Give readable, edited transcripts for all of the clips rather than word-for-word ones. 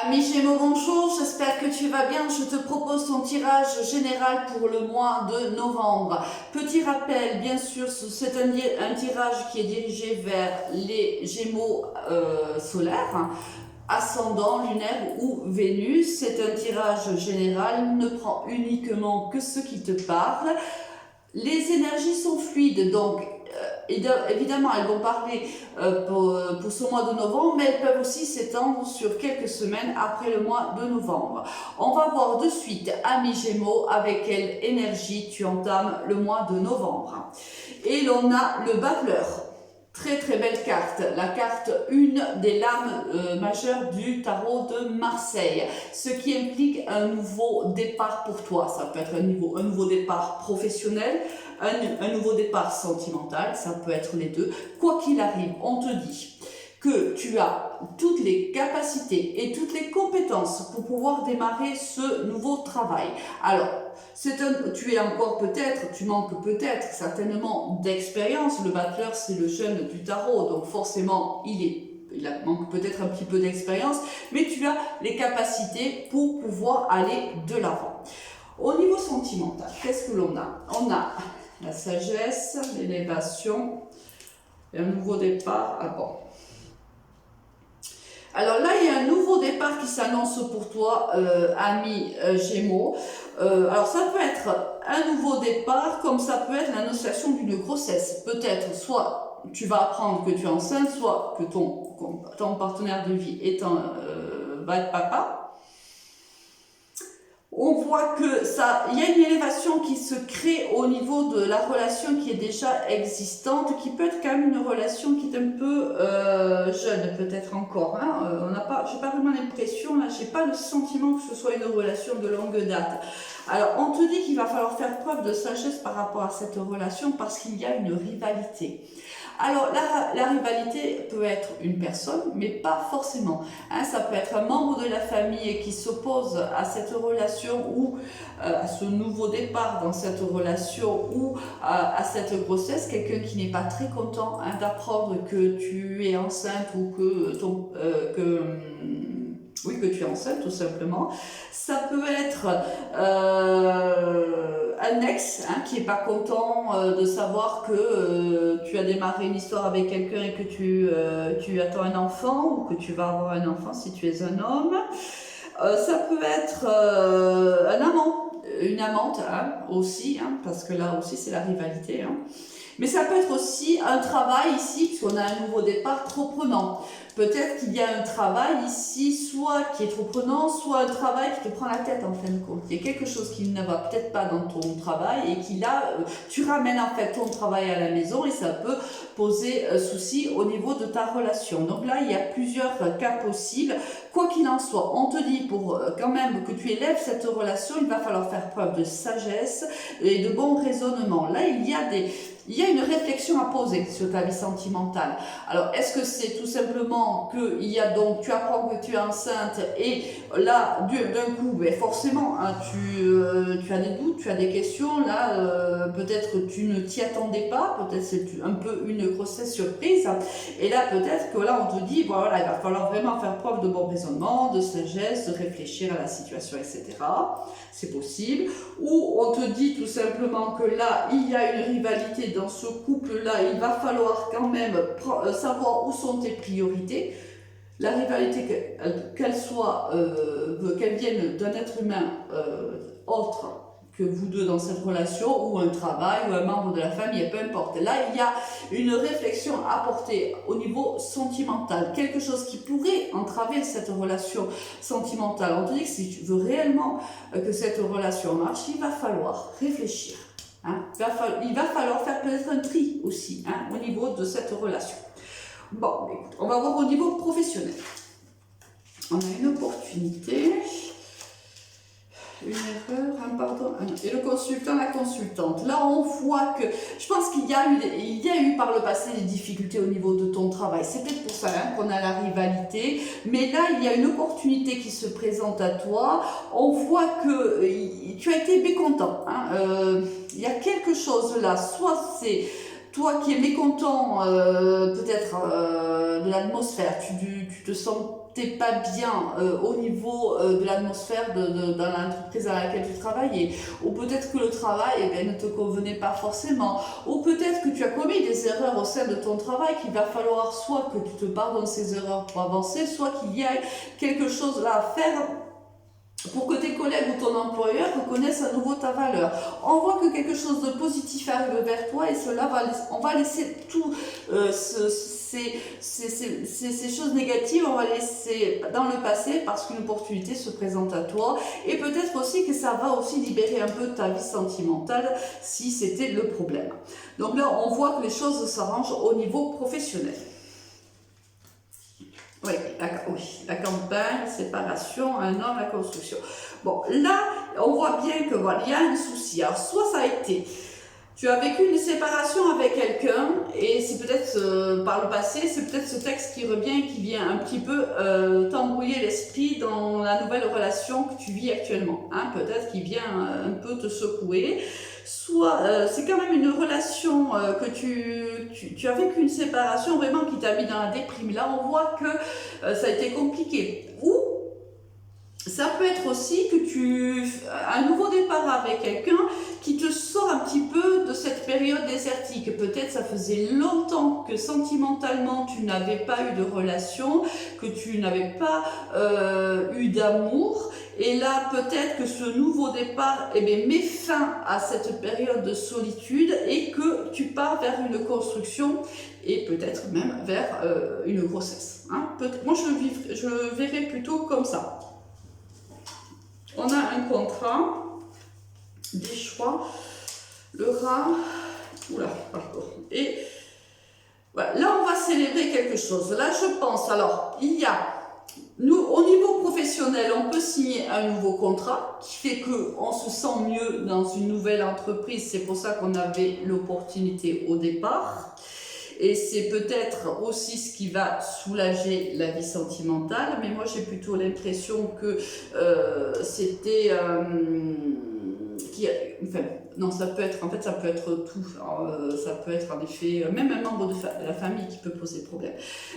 Ami Gémeaux, bonjour, j'espère que tu vas bien. Je te propose ton tirage général pour le mois de novembre. Petit rappel, bien sûr, c'est un tirage qui est dirigé vers les Gémeaux solaires, ascendant, lunaire ou Vénus. C'est un tirage général, ne prend uniquement que ce qui te parle. Les énergies sont fluides, donc évidemment elles vont parler pour ce mois de novembre, mais elles peuvent aussi s'étendre sur quelques semaines après le mois de novembre. On va voir de suite, ami Gémeaux, avec quelle énergie tu entames le mois de novembre. Et l'on a le battleur. Très très belle carte, la carte une des lames majeures du tarot de Marseille, ce qui implique un nouveau départ pour toi. Ça peut être un nouveau départ professionnel, un nouveau départ sentimental, ça peut être les deux. Quoi qu'il arrive, on te dit que tu as toutes les capacités et toutes les compétences pour pouvoir démarrer ce nouveau travail. Alors, tu es encore peut-être, tu manques peut-être certainement d'expérience. Le battleur, c'est le jeune du tarot, donc forcément, il manque peut-être un petit peu d'expérience, mais tu as les capacités pour pouvoir aller de l'avant. Au niveau sentimental, qu'est-ce que l'on a? On a la sagesse, l'élévation, et un nouveau départ. Ah bon. Alors là, il y a un nouveau départ qui s'annonce pour toi, ami Gémeaux. Alors ça peut être un nouveau départ, comme ça peut être l'annonciation d'une grossesse. Peut-être soit tu vas apprendre que tu es enceinte, soit que ton partenaire de vie va être papa. On voit que il y a une élévation qui se crée au niveau de la relation qui est déjà existante, qui peut être quand même une relation qui est un peu jeune, peut-être encore. J'ai pas vraiment l'impression, là, j'ai pas le sentiment que ce soit une relation de longue date. Alors, on te dit qu'il va falloir faire preuve de sagesse par rapport à cette relation parce qu'il y a une rivalité. Alors, la rivalité peut être une personne, mais pas forcément. Ça peut être un membre de la famille qui s'oppose à cette relation ou à ce nouveau départ dans cette relation ou à cette grossesse. Quelqu'un qui n'est pas très content d'apprendre que tu es enceinte ou que tu es enceinte, tout simplement. Ça peut être un ex qui n'est pas content de savoir que tu as démarré une histoire avec quelqu'un et que tu attends un enfant ou que tu vas avoir un enfant si tu es un homme. Ça peut être un amant, une amante aussi, parce que là aussi c'est la rivalité. Mais ça peut être aussi un travail ici, puisqu'on a un nouveau départ trop prenant. Peut-être qu'il y a un travail ici, soit qui est trop prenant, soit un travail qui te prend la tête en fin de compte. Il y a quelque chose qui ne va peut-être pas dans ton travail et qui là, tu ramènes en fait ton travail à la maison et ça peut poser souci au niveau de ta relation. Donc là, il y a plusieurs cas possibles. Quoi qu'il en soit, on te dit pour quand même que tu élèves cette relation, il va falloir faire preuve de sagesse et de bon raisonnement. Là, il y a une réflexion à poser sur ta vie sentimentale. Alors, est-ce que c'est tout simplement que tu apprends que tu es enceinte et là, d'un coup, forcément, tu as des doutes, tu as des questions. Là, peut-être que tu ne t'y attendais pas, peut-être c'est un peu une grossesse surprise. Et là, peut-être que là, on te dit, voilà, il va falloir vraiment faire preuve de bon raisonnement, de sagesse, de réfléchir à la situation, etc. C'est possible. Ou on te dit tout simplement que là, il y a une rivalité dans ce couple-là, il va falloir quand même savoir où sont tes priorités. La rivalité, qu'elle vienne d'un être humain autre que vous deux dans cette relation, ou un travail, ou un membre de la famille, peu importe. Là, il y a une réflexion à porter au niveau sentimental, quelque chose qui pourrait entraver cette relation sentimentale. On te dit que si tu veux réellement que cette relation marche, il va falloir réfléchir. Il va falloir faire peut-être un tri aussi au niveau de cette relation. Bon, écoute, on va voir au niveau professionnel. On a une opportunité, une erreur, et le consultant, la consultante. Là, on voit que, je pense qu'il y a eu par le passé des difficultés au niveau de ton travail. C'est peut-être pour ça qu'on a la rivalité. Mais là, il y a une opportunité qui se présente à toi. On voit que tu as été mécontent. Il y a quelque chose là. Soit c'est toi qui es mécontent peut-être de l'atmosphère, tu te sens sentais pas bien au niveau de l'atmosphère dans l'entreprise à laquelle tu travaillais, ou peut-être que le travail eh bien, ne te convenait pas forcément, ou peut-être que tu as commis des erreurs au sein de ton travail, qu'il va falloir soit que tu te pardonnes ces erreurs pour avancer, soit qu'il y a quelque chose là à faire pour que tes collègues ou ton employeur reconnaissent à nouveau ta valeur. On voit que quelque chose de positif arrive vers toi et cela on va laisser tout ces choses négatives, on va laisser dans le passé parce qu'une opportunité se présente à toi, et peut-être aussi que ça va aussi libérer un peu ta vie sentimentale si c'était le problème. Donc là, on voit que les choses s'arrangent au niveau professionnel. Oui, la campagne, séparation, un homme, la construction. Bon, là, on voit bien que voilà, il y a un souci. Alors, soit ça a été, tu as vécu une séparation avec quelqu'un, et c'est peut-être par le passé, c'est peut-être ce texte qui revient, qui vient un petit peu t'embrouiller l'esprit dans la nouvelle relation que tu vis actuellement. Hein, peut-être qu'il vient un peu te secouer. Soit c'est quand même une relation que tu as vécu une séparation vraiment qui t'a mis dans la déprime. Là, on voit que ça a été compliqué. Ou ça peut être aussi que un nouveau départ avec quelqu'un qui te sort un petit peu de cette période désertique. Peut-être ça faisait longtemps que sentimentalement tu n'avais pas eu de relation, que tu n'avais pas eu d'amour. Et là, peut-être que ce nouveau départ met fin à cette période de solitude et que tu pars vers une construction et peut-être même vers une grossesse. Hein. Moi, je verrais plutôt comme ça. On a un contrat, des choix, le rat, et voilà. Là, on va célébrer quelque chose. Là, je pense, alors, nous, au niveau professionnel, on peut signer un nouveau contrat qui fait qu'on se sent mieux dans une nouvelle entreprise. C'est pour ça qu'on avait l'opportunité au départ. Et c'est peut-être aussi ce qui va soulager la vie sentimentale. Mais moi, j'ai plutôt l'impression que c'était... non, ça peut être tout. Ça peut être en effet même un membre de la famille qui peut poser problème.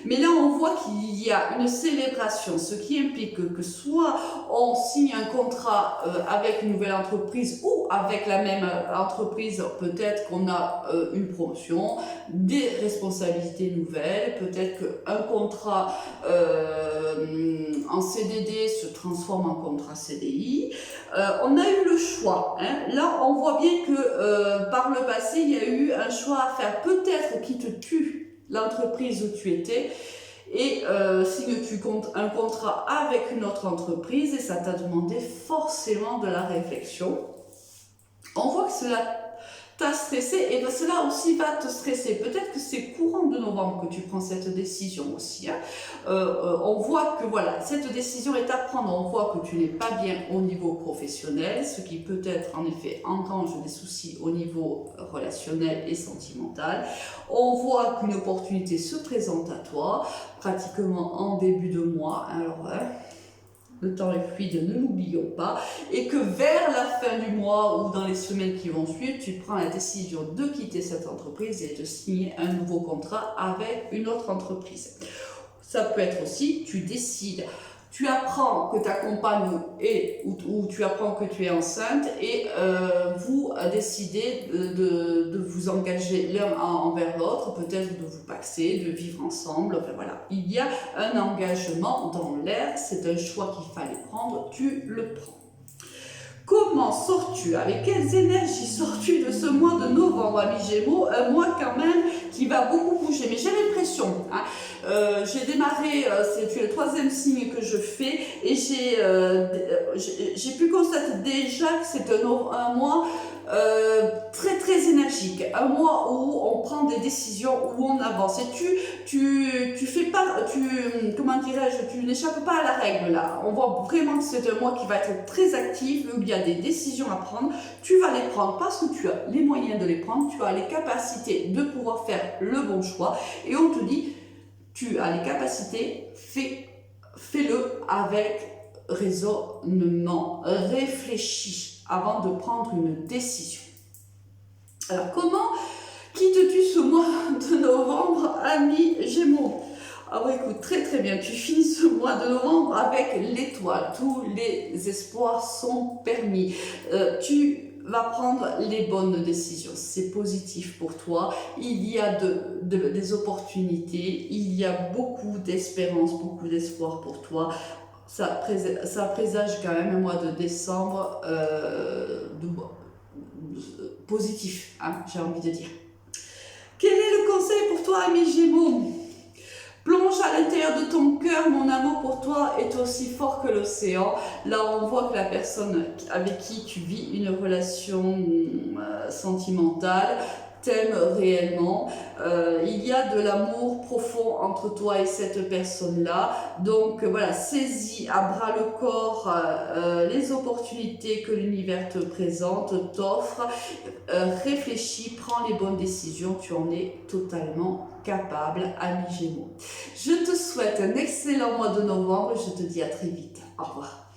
Mais là, on voit qu'il y a une célébration, ce qui implique que soit on signe un contrat avec une nouvelle entreprise ou avec la même entreprise, peut-être qu'on a une promotion, des responsabilités nouvelles, peut-être qu'un contrat en CDD se transforme en contrat CDI. On a eu le choix. Hein. Là, on voit bien que par le passé, il y a eu un choix à faire. Peut-être qui te tue l'entreprise où tu étais et signes-tu un contrat avec une autre entreprise et ça t'a demandé forcément de la réflexion. On voit que cela t'a stressé et ben cela aussi va te stresser. Peut-être que c'est courant de novembre que tu prends cette décision aussi. Hein. On voit que voilà, cette décision est à prendre. On voit que tu n'es pas bien au niveau professionnel, ce qui peut-être en effet engrange des soucis au niveau relationnel et sentimental. On voit qu'une opportunité se présente à toi, pratiquement en début de mois. Alors, le temps est fluide, ne l'oublions pas, et que vers la fin du mois ou dans les semaines qui vont suivre, tu prends la décision de quitter cette entreprise et de signer un nouveau contrat avec une autre entreprise. Ça peut être aussi, tu décides, tu apprends que ta compagne ou tu apprends que tu es enceinte et vous décidez de vous engager l'un envers l'autre, peut-être de vous paxer, de vivre ensemble. Enfin voilà, il y a un engagement dans l'air, c'est un choix qu'il fallait prendre, tu le prends. Comment sors-tu? Avec quelles énergies sors-tu de ce mois de novembre, amis Gémeaux? Un mois quand même qui va beaucoup bouger. Mais j'ai l'impression, hein, j'ai démarré, c'est le 3e signe que je fais, et j'ai pu constater déjà que c'est un mois très très énergique, un mois où on prend des décisions, où on avance et tu fais pas, comment dirais-je, tu n'échappes pas à la règle là. On voit vraiment que c'est un mois qui va être très actif, où il y a des décisions à prendre, tu vas les prendre parce que tu as les moyens de les prendre, tu as les capacités de pouvoir faire le bon choix et on te dit, tu as les capacités, fais-le avec raisonnement, réfléchis avant de prendre une décision. Alors, qui te tue ce mois de novembre, amis Gémeaux? Ah ouais, écoute, très très bien. Tu finis ce mois de novembre avec l'étoile. Tous les espoirs sont permis. Tu vas prendre les bonnes décisions. C'est positif pour toi. Il y a des opportunités. Il y a beaucoup d'espérance, beaucoup d'espoir pour toi. Ça présage quand même un mois de décembre positif, hein, j'ai envie de dire. Quel est le conseil pour toi, ami Gémeaux? Plonge à l'intérieur de ton cœur, mon amour pour toi est aussi fort que l'océan. Là, on voit que la personne avec qui tu vis une relation sentimentale t'aime réellement. Il y a de l'amour profond entre toi et cette personne-là. Donc voilà, saisis à bras le corps les opportunités que l'univers te présente, t'offre. Réfléchis, prends les bonnes décisions, tu en es totalement capable, ami Gémeaux. Je te souhaite un excellent mois de novembre et je te dis à très vite. Au revoir.